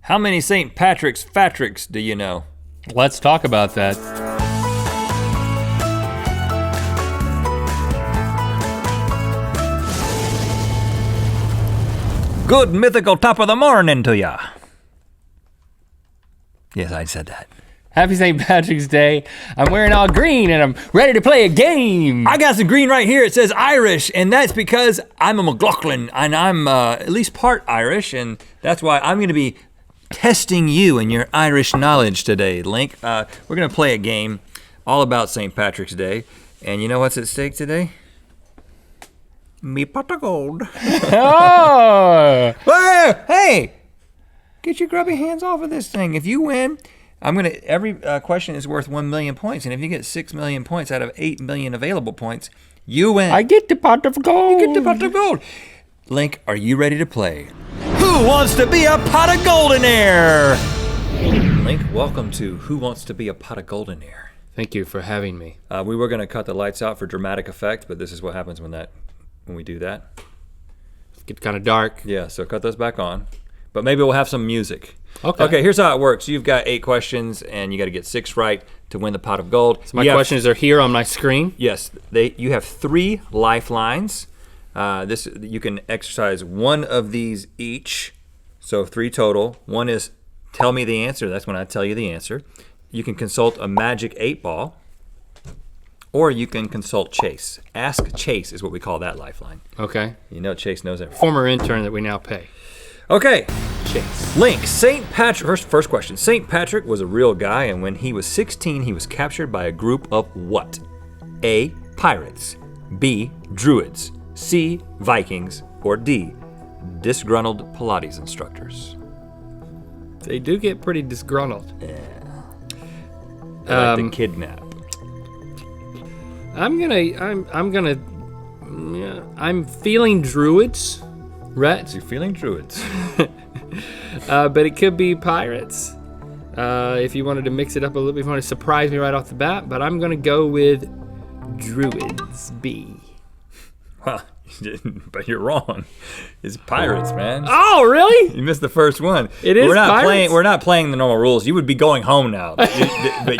How many St. Patrick's do you know? Let's talk about that. Good mythical top of the morning to ya. Yes, I said that. Happy St. Patrick's Day. I'm wearing all green and I'm ready to play a game. I got some green right here. It says Irish, and that's because I'm a McLaughlin, and I'm at least part Irish, and that's why I'm gonna be testing you and your Irish knowledge today, Link. We're gonna play a game all about St. Patrick's Day, and you know what's at stake today? Me pot of gold. Oh! Hey! Get your grubby hands off of this thing. If you win, every question is worth 1 million points, and if you get 6 million points out of 8 million available points, you win. I get the pot of gold. You get the pot of gold. Link, are you ready to play? Who Wants to Be a Pot-O-Goldinaire? Link, welcome to Who Wants to Be a Pot-O-Goldinaire. Thank you for having me. We were gonna cut the lights out for dramatic effect, but this is what happens when we do that. It gets kind of dark. Yeah, so cut those back on. But maybe we'll have some music. Okay, here's how it works. You've got 8 questions, and you gotta get 6 right to win the pot of gold. So my questions are here on my screen? Yes, you have 3 lifelines. You can exercise 1 of these each, so 3 total. 1 is tell me the answer, that's when I tell you the answer. You can consult a magic 8-ball, or you can consult Chase. Ask Chase is what we call that lifeline. Okay. You know Chase knows everything. Former intern that we now pay. Okay. Chase. Link, St. Patrick, first question. St. Patrick was a real guy, and when he was 16, he was captured by a group of what? A, pirates, B, druids, C, Vikings, or D, disgruntled Pilates instructors. They do get pretty disgruntled. Yeah. They like to kidnap. I'm feeling druids, Rhett. You're feeling druids. But it could be pirates. If you wanted to mix it up a little bit, if you want to surprise me right off the bat, but I'm gonna go with druids, B. Well, you didn't, but you're wrong. It's pirates, man. Oh, really? You missed the first one. It is pirates? We're not playing the normal rules. You would be going home now, but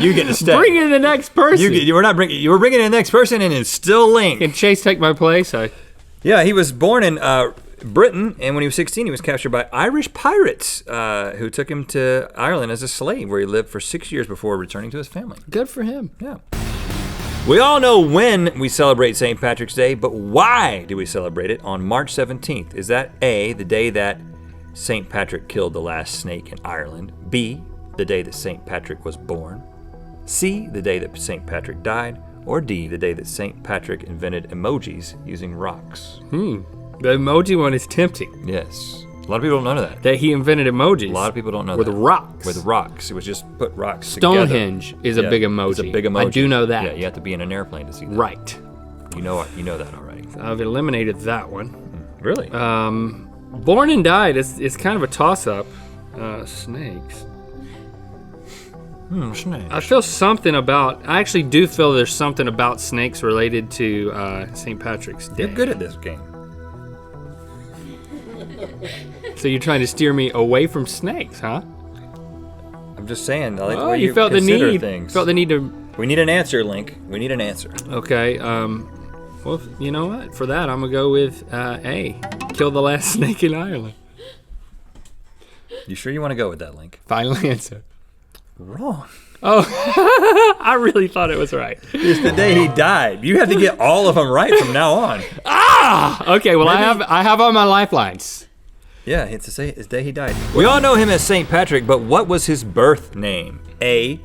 you get to stay. Bring in the next person. You were bringing in the next person, and it's still Link. Can Chase take my place? Yeah, he was born in Britain, and when he was 16, he was captured by Irish pirates who took him to Ireland as a slave, where he lived for 6 years before returning to his family. Good for him. Yeah. We all know when we celebrate St. Patrick's Day, but why do we celebrate it on March 17th? Is that A, the day that St. Patrick killed the last snake in Ireland? B, the day that St. Patrick was born? C, the day that St. Patrick died? Or D, the day that St. Patrick invented emojis using rocks? The emoji one is tempting. Yes. A lot of people don't know that. That he invented emojis. A lot of people don't know with that. Rocks. With rocks. It was just put rocks together. Stonehenge is a big emoji. It's a big emoji. I do know that. Yeah, you have to be in an airplane to see that. Right. You know that already. So I've eliminated that one. Really? Born and died, it's kind of a toss-up. Snakes. Snakes. I feel I actually do feel there's something about snakes related to St. Patrick's Day. You're good at this game. So you're trying to steer me away from snakes, huh? I'm just saying, I like the Oh, way you felt the consider need. things. Felt the need to. We need an answer, Link. We need an answer. Okay. Well, you know what? For that, I'm gonna go with A. Kill the last snake in Ireland. You sure you want to go with that, Link? Final answer. Wrong. Oh, I really thought it was right. It's the day he died. You have to get all of them right from now on. Okay. Well, I have all my lifelines. Yeah, it's the day he died. We all know him as St. Patrick, but what was his birth name? A,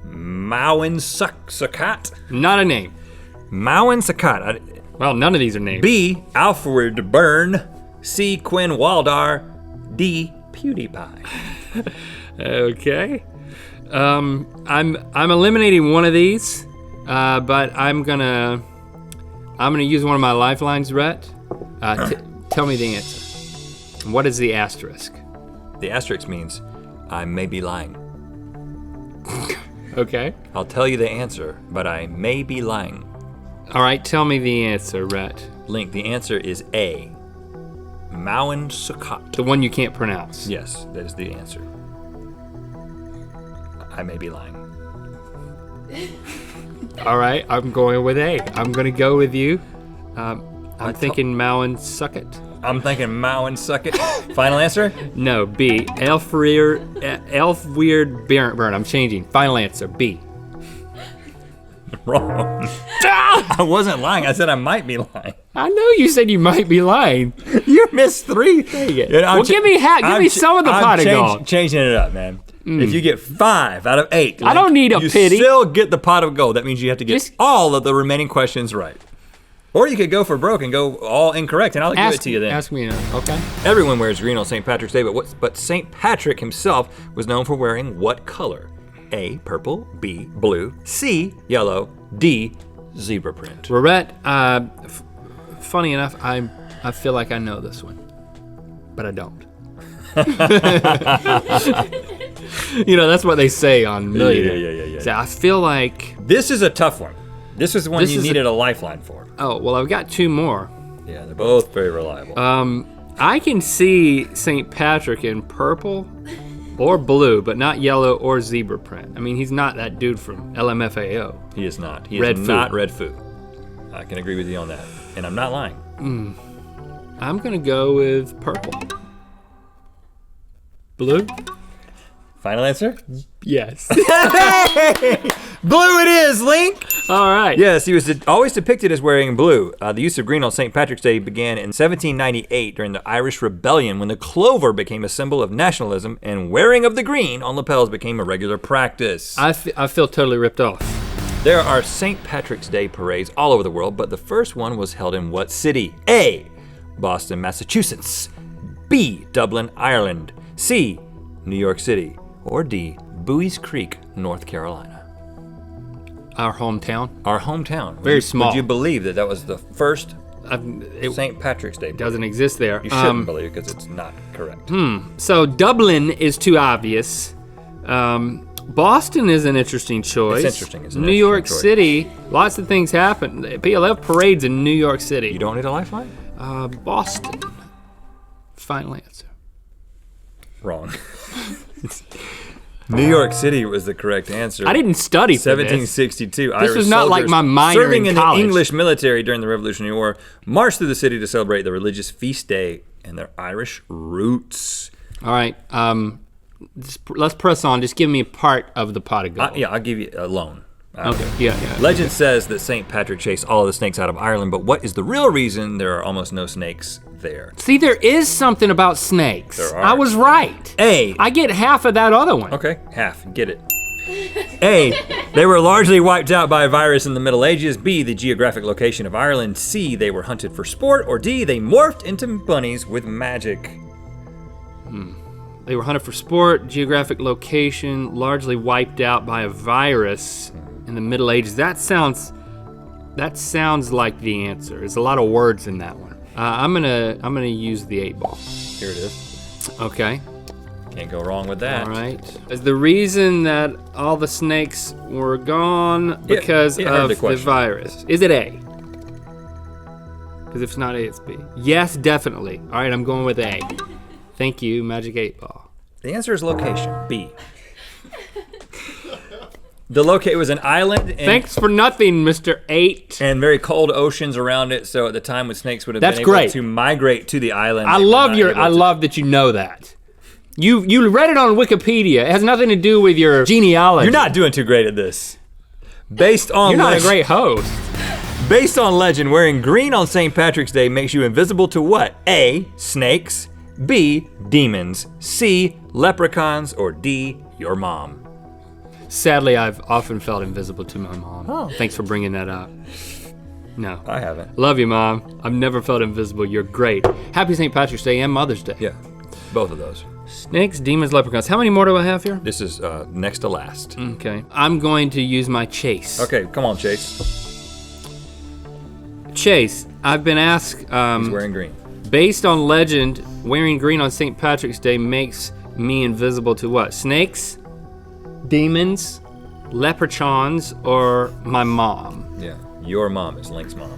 Mawin-Sakat. Not a name. Mawin-Sakat. Well, none of these are names. B, Alfred Byrne. C, Quinn Waldar. D, PewDiePie. Okay. I'm eliminating one of these, but I'm gonna use one of my lifelines, Rhett. Tell me the answer. What is the asterisk? The asterisk means I may be lying. Okay. I'll tell you the answer, but I may be lying. All right, tell me the answer, Rhett. Link, the answer is A, Mauen Sukkot. The one you can't pronounce. Yes, that is the answer. I may be lying. All right, I'm going with A. I'm going to go with you. I'm thinking Mauen Sukkot. I'm thinking Mauen Sukkot. Final answer? No, B. Elf Weird Burn. I'm changing. Final answer, B. Wrong. I wasn't lying. I said I might be lying. I know you said you might be lying. You missed 3. Dang it. Well, give me some of the pot of gold. Changing it up, man. If you get 5 out of 8, I don't need a pity. You still get the pot of gold. That means you have to get all of the remaining questions right. Or you could go for broke and go all incorrect, and I'll give it to you then. Ask me now, okay? Everyone wears green on St. Patrick's Day, but St. Patrick himself was known for wearing what color? A, purple, B, blue, C, yellow, D, zebra print. Rhett, funny enough, I feel like I know this one, but I don't. You know, that's what they say on Millionaire. Yeah. So I feel like... This is a tough one. This is one you needed a lifeline for. Oh, well, I've got 2 more. Yeah, they're both very reliable. I can see St. Patrick in purple or blue, but not yellow or zebra print. I mean, he's not that dude from LMFAO. He is not. He is not Red Foo. I can agree with you on that. And I'm not lying. I'm going to go with purple. Blue? Final answer? Yes. Blue it is, Link! All right. Yes, he was always depicted as wearing blue. The use of green on St. Patrick's Day began in 1798 during the Irish Rebellion when the clover became a symbol of nationalism and wearing of the green on lapels became a regular practice. I feel totally ripped off. There are St. Patrick's Day parades all over the world, but the first one was held in what city? A, Boston, Massachusetts. B, Dublin, Ireland. C, New York City. Or D, Bowie's Creek, North Carolina. Our hometown? Our hometown. Very small. Would you believe that was the first St. Patrick's Day? Doesn't exist there. You shouldn't believe it because it's not correct. So Dublin is too obvious. Boston is an interesting choice. It's interesting. It's an New York choice. City, lots of things happen. People have parades in New York City. You don't need a lifeline? Boston. Final answer. Wrong. New York City was the correct answer. I didn't study for 1762. This Irish was not like my minor serving in college. the English military during the Revolutionary War marched through the city to celebrate the religious feast day and their Irish roots. All right. Let's press on. Just give me a part of the pot of gold. I'll give you a loan. Okay. Yeah. Legend says that St. Patrick chased all of the snakes out of Ireland, but what is the real reason there are almost no snakes there? See, there is something about snakes. There are. I was right. A. I get half of that other one. Okay, half. Get it. A. They were largely wiped out by a virus in the Middle Ages. B. The geographic location of Ireland. C. They were hunted for sport. Or D. They morphed into bunnies with magic. They were hunted for sport, geographic location, largely wiped out by a virus in the Middle Ages. That sounds like the answer. There's a lot of words in that one. I'm gonna use the 8-ball. Here it is. Okay. Can't go wrong with that. All right. Is the reason that all the snakes were gone because of the virus? Is it A? Because if it's not A, it's B. Yes, definitely. All right, I'm going with A. Thank you, Magic 8-ball. The answer is location. B. It was an island. Thanks for nothing, Mr. 8. And very cold oceans around it. So at the time when snakes would have been able to migrate to the island. I love that you know that. You read it on Wikipedia. It has nothing to do with your genealogy. You're not doing too great at this. You're not a great host. Based on legend, wearing green on St. Patrick's Day makes you invisible to what? A, snakes. B, demons. C, leprechauns. Or D, your mom. Sadly, I've often felt invisible to my mom. Oh. Thanks for bringing that up. No. I haven't. Love you, Mom. I've never felt invisible. You're great. Happy St. Patrick's Day and Mother's Day. Yeah, both of those. Snakes, demons, leprechauns. How many more do I have here? This is next to last. Okay. I'm going to use my chase. Okay, come on, Chase. Chase, I've been asked... He's wearing green. Based on legend, wearing green on St. Patrick's Day makes me invisible to what? Snakes, demons, leprechauns, or my mom? Yeah, your mom is Link's mom.